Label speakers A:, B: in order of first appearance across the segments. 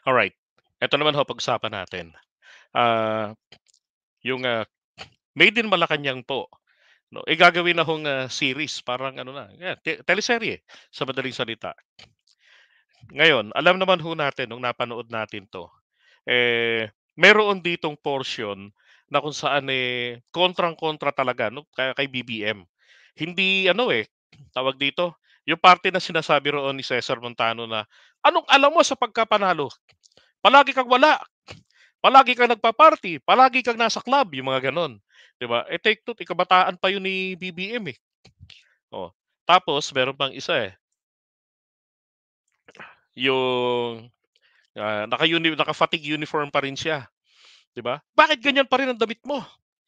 A: Alright, eto naman ho pag-usapan natin. Ah, yung, Made in Malacanang po 'no, gagawin na hong, series parang ano na, yan teleserye sa madaling salita. Ngayon, alam naman ho natin nung napanood natin 'to, meron ditong portion na kung saan, kontrang-kontra talaga 'no, kay BBM. Hindi ano, tawag dito, yung parte na sinasabi roon ni Cesar Montano na, "Anong alam mo sa pagkapanalo? Palagi kang wala." Palagi kang nagpa-party, palagi kang nasa club, yung mga gano'n, 'di ba? Take two, kabataan pa yun ni BBM, eh. Oh, tapos meron pang isa, yung, naka-fatigue uniform pa rin siya, 'di ba? "Bakit ganyan pa rin ang damit mo?"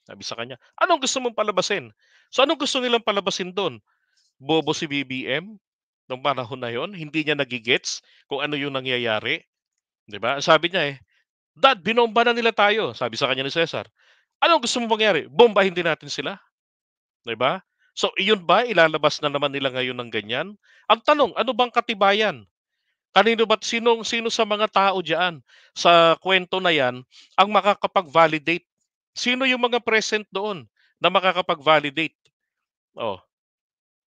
A: Sabi sa kanya, "Anong gusto mong palabasin?" So, anong gusto nilang palabasin dun? Bobo si BBM nung panahon na yun, hindi niya nage-gets kung ano yung nangyayari, 'di ba? Sabi niya, "Dad, binomba na nila tayo." Sabi sa kanya ni Cesar, "Anong gusto mong mangyari? Bombahin din natin sila." 'Di ba? So, iyon ba ilalabas na naman nila ngayon ng ganyan? Ang tanong, ano bang katibayan? Kanino ba't sino sa mga tao diyan sa kwento na 'yan ang makakapag-validate? Sino yung mga present doon na makakapag-validate? Oh,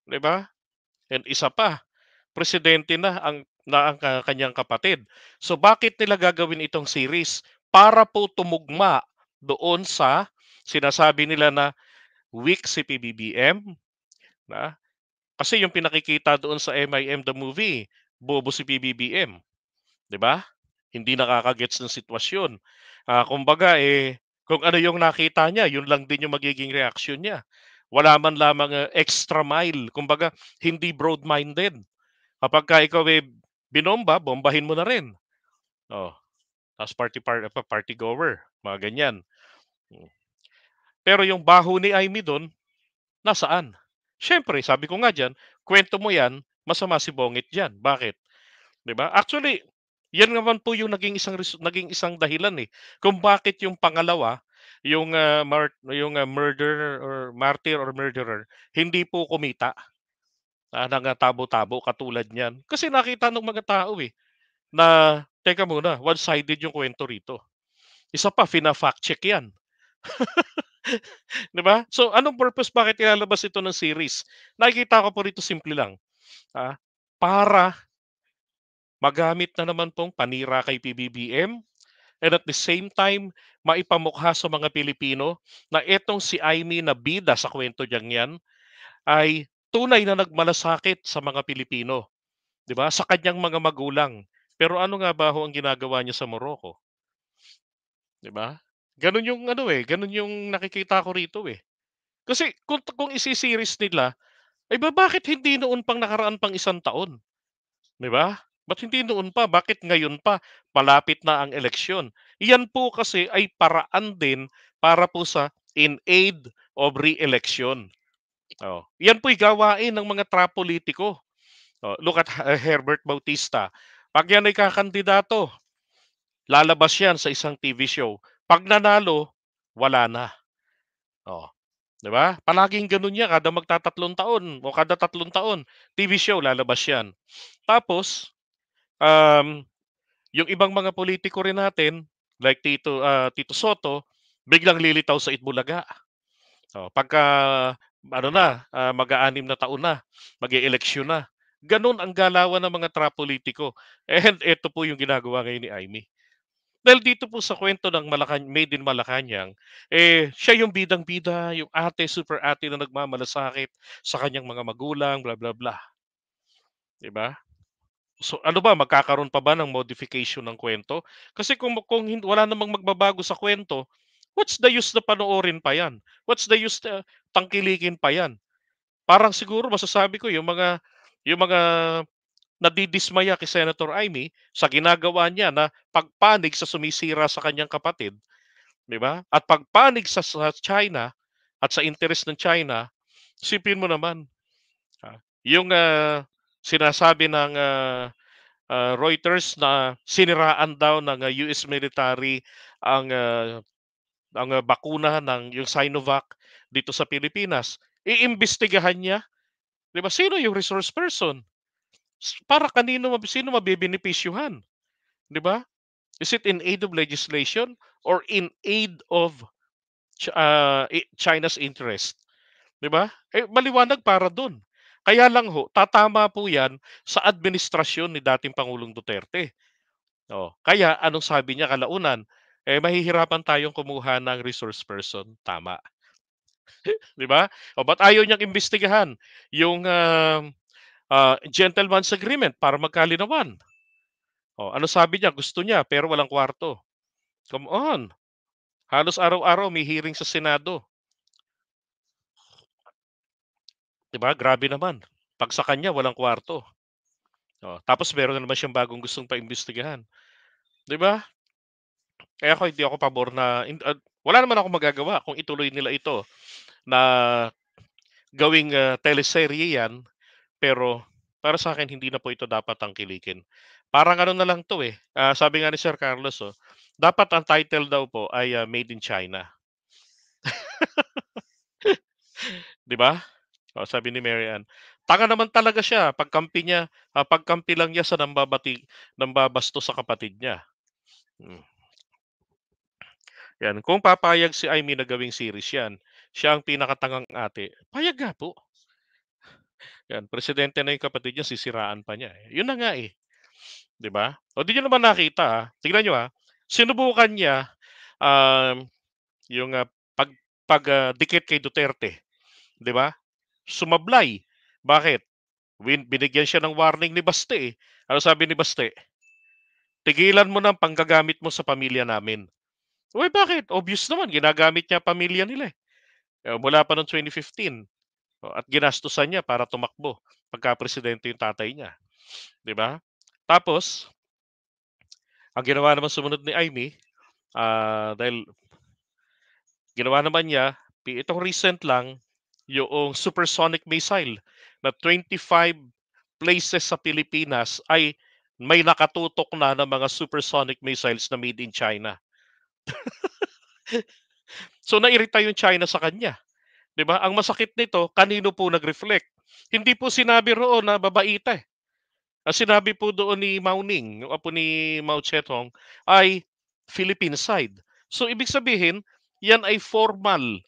A: 'di ba? And isa pa, presidente na ang kanyang kapatid. So, bakit nila gagawin itong series? Para po tumugma doon sa sinasabi nila na weak si PBBM, na kasi yung pinakikita doon sa MIM the movie, bobo si PBBM, 'di ba? Hindi nakaka-gets ng sitwasyon. Kumbaga, kung ano yung nakita niya, yun lang din yung magiging reaksyon niya. Wala man lamang, extra mile, kumbaga hindi broad-minded. Kapagka ikaw, binomba, bombahin mo na rin. Oh, tapos party goer, mga ganyan. Hmm. Pero yung baho ni Imee dun, nasaan? Siyempre, sabi ko nga diyan, kuwento mo 'yan, masama si Bongit diyan. Bakit? 'Di ba? Actually, 'yan naman po yung naging isang dahilan, kung bakit yung pangalawa, yung murderer or martyr or murderer, hindi po kumita, ng, tabo-tabo katulad niyan. Kasi nakita ng mga tao, na teka muna, one-sided yung kuwento rito. Isa pa, fina-fact check 'yan, 'di ba? So, anong purpose bakit ilalabas ito ng series? Nakikita ko po rito simple lang, ah, para magamit na naman pong panira kay PBBM, and at the same time, maipamukha sa mga Pilipino na itong si Imee na bida sa kwento diyang 'yan ay tunay na nagmalasakit sa mga Pilipino, 'di ba, sa kanyang mga magulang. Pero ano nga ba ho ang ginagawa niya sa Morocco, 'di ba? Gano'n yung ano, gano'n yung nakikita ko rito, eh. Kasi kung isi-series nila, bakit hindi noon pang nakaraan pang 1 taon? 'Di ba? Ba't hindi noon pa, bakit ngayon pa, malapit na ang eleksyon? Iyan po kasi ay paraan din para po sa in aid of re-election. Oh, 'yan po'y gawain ng mga trapolitiko. Oh, look at Herbert Bautista. 'Pag 'yan ay kakandidato, lalabas 'yan sa isang TV show. 'Pag nanalo, wala na. Oh, 'di ba? Palaging gano'n 'yan kada magtatatlong taon o kada 3 taon, TV show lalabas 'yan. Tapos, um yung ibang mga politiko rin natin, like Tito Soto, biglang lilitaw sa Itbulaga. Oh, pagka ano na, mag-a-6 na taon na, mag-e-eleksyon na. Gano'n ang galawan ng mga trapolitiko. And ito po yung ginagawa ngayon ni Imee. Dahil dito po sa kwento ng Made in Malacanang, siya yung bidang-bida, yung ate, super ate na nagmamalasakit sa kanyang mga magulang, bla bla bla, 'di ba? So, ano ba, magkakaroon pa ba ng modification ng kwento? Kasi kung wala namang magbabago sa kwento, what's the use na panoorin pa 'yan? What's the use na tangkilikin pa 'yan? Parang siguro masasabi ko yung mga nadidismaya kay Senator Imee sa ginagawa niya na pagpanig sa sumisira sa kanyang kapatid, 'di ba? At pagpanig sa China at sa interes ng China, isipin mo naman, yung, sinasabi ng, Reuters na siniraan daw ng, US military ang, bakuna ng yung Sinovac dito sa Pilipinas. Iimbestigahan niya, 'di ba? Sino yung resource person? Para kanino sino mabebenepisyuhan, 'di ba? Is it in aid of legislation or in aid of China's interest? 'Di ba? Maliwanag para dun. Kaya lang ho, tatama po 'yan sa administrasyon ni dating Pangulong Duterte. Oh, kaya anong sabi niya kalaunan, mahihirapan tayong kumuha ng resource person, tama, 'di ba? O ba't ayaw niyang imbestigahan yung, gentleman's agreement para magkalinawan? Oh, ano sabi niya, gusto niya pero walang kwarto. Come on, halos araw-araw may hearing sa Senado, 'di ba? Grabe naman, 'pag sa kanya walang kwarto. Oh, tapos meron na naman siyang bagong gustong paimbestigahan, 'di ba? Kaya ako hindi ako pabor na wala naman akong magagawa kung ituloy nila ito na gawing, teleserye 'yan, pero para sa akin hindi na po ito dapat tangkilikin. Parang ano na lang 'to, sabi nga ni Sir Carlos, dapat ang title daw po ay, Made in China, 'di ba? Oh, sabi ni Mary Ann. Tanga naman talaga siya pagkampi lang niya sa nambabasto sa kapatid niya. Hmm, 'yan. Kung papayag si Imee na gawing series 'yan, siya ang pinakatangang ate, payag nga po. 'Yan, presidente na yung kapatid niya sisiraan pa niya, 'Yun na nga, 'di ba? O di niyo naman nakita, tignan niyo, sinubukan niya, um, yung, dikit kay Duterte, 'di ba? Sumablay. Bakit? Binigyan siya ng warning ni Baste, eh. Ano sabi ni Baste? "Tigilan mo ng panggagamit mo sa pamilya namin." Uy, bakit? Obvious naman ginagamit niya pamilya nila, eh. Mula pa noong 2015, at ginastusan niya para tumakbo pagka-presidente yung tatay niya, 'di ba? Tapos, ang ginawa naman sumunod ni Imee, dahil ginawa naman niya, itong recent lang, yung supersonic missile na 25 places sa Pilipinas ay may nakatutok na ng mga supersonic missiles na made in China. So nairita yung China sa kanya, 'di ba? Ang masakit nito, kanino po nag-reflect? Hindi po sinabi roon na babaita, eh. Ang sinabi po doon ni Mao Ning, yung apo ni Mao Zedong, ay Philippine side. So ibig sabihin, yan ay formal,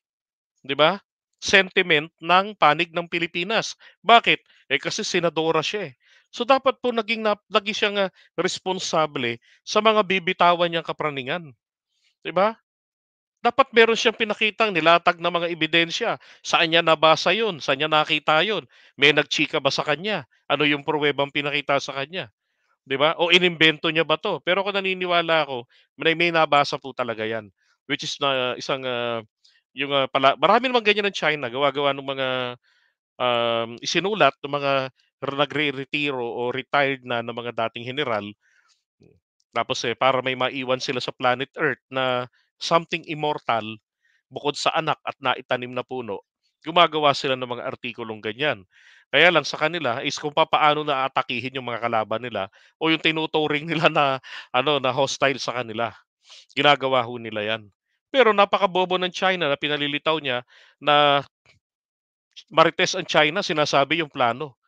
A: 'di ba, sentiment ng panig ng Pilipinas. Bakit? Kasi senadora siya, eh. So dapat po lagi siyang, responsable sa mga bibitawan niyang kapraningan, 'di ba? Dapat meron siyang pinakitang nilatag na mga ebidensya. Saan niya nabasa 'yun, saan niya nakita 'yun, may nagchika ba sa kanya, ano yung pruwebang pinakita sa kanya, 'di ba? O inimbento niya ba 'to? Pero kung naniniwala ako, may nabasa po talaga 'yan, which is na isang, yung, marami namang ganyan ng China, gawa-gawa ng mga, isinulat ng mga nagreretiro o retired na mga dating heneral. Tapos, para may maiwan sila sa planet Earth na something immortal, bukod sa anak at naitanim na puno, gumagawa sila ng mga artikulong ganyan. Kaya lang sa kanila is kung papaano aatakihin yung mga kalaban nila o yung tinuturing nila na ano, na hostile sa kanila. Ginagawa ho nila 'yan. Pero napakabobo ng China na pinalilitaw niya na marites ang China, sinasabi yung plano,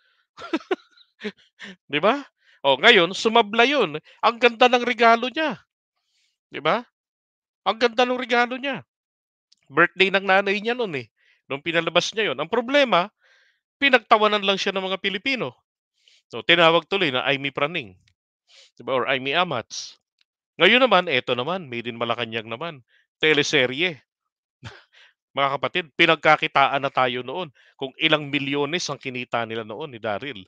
A: 'di ba? Oh, ngayon sumabla 'yun, ang ganda ng regalo niya, 'di ba? Ang ganda ng regalo niya. Birthday ng nanay niya nun, nung pinalabas niya 'yun. Ang problema, pinagtawanan lang siya ng mga Pilipino. So, tinawag tuloy na Imee Praning, 'di ba, or Imee Amats. Ngayon naman, eto naman, made in Malacanang naman, teleserye. Mga kapatid, pinagkakitaan na tayo noon kung ilang milyones ang kinita nila noon ni Daryl,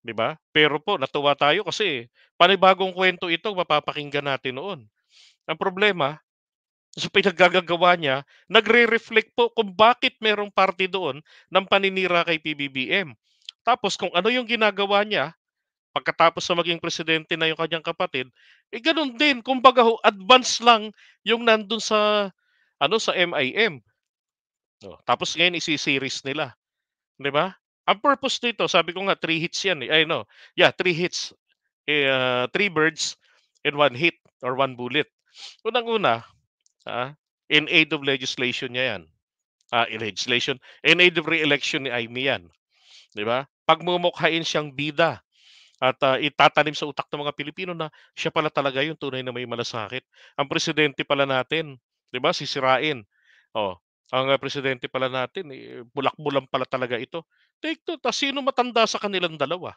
A: 'di ba? Pero po natuwa tayo kasi panibagong kwento ito mapapakinggan natin noon. Ang problema, sa pinaggagagawa niya, nagre-reflect po kung bakit merong parte doon ng paninira kay PBBM. Tapos kung ano yung ginagawa niya, pagkatapos na maging presidente na yung kanyang kapatid, gano'n din. Kumbaga ho, advance lang yung nandun sa ano, sa MIM. Oh, tapos ngayon isi-series nila, 'di ba? Ang purpose nito, sabi ko nga 3 hits 'yan, eh. Ay no, yeah, 3 hits, 3 birds in 1 hit or 1 bullet. Unang-una, in aid of legislation niya 'yan. In aid of re-election ni Imee 'yan, 'di ba? Pagmumukhain siyang bida at, itatanim sa utak ng mga Pilipino na siya pala talaga yung tunay na may malasakit. Ang presidente pala natin, 'di ba, sisirain. Oh, ang, presidente pala natin, bulak-bulan pala talaga ito. Take 2, sino matanda sa kanilang dalawa?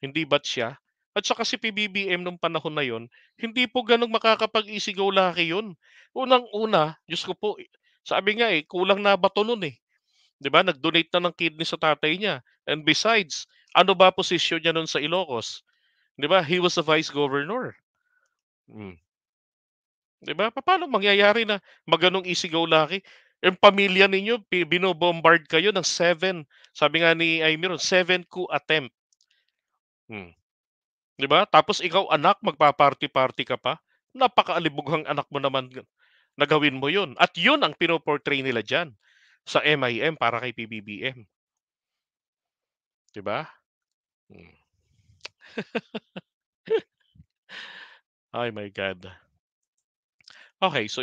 A: Hindi ba't siya? At saka si PBBM nung panahon na yon, hindi po gano'n makakapag-easy-go-lucky 'yun. Unang-una, Diyos ko po, sabi nga, kulang na bato nun, 'di ba, nag-donate na ng kidney sa tatay niya, and besides, ano ba posisyon niya nun sa Ilocos, 'di ba, he was a vice governor. Hmm, 'di ba, papaano mangyayari na easy-go-lucky? Yung pamilya ninyo bino-bombard kayo ng 7, sabi nga ni Aimee ron, 7 coup attempt. Hmm. 'Di ba? Tapos ikaw anak magpa-party-party ka pa. Napakalibughang anak mo naman na gawin mo 'yun, at 'yun ang pino-portray nila diyan sa MIM para kay PBBM, 'di ba? Hmm. Ay my God. Okay, so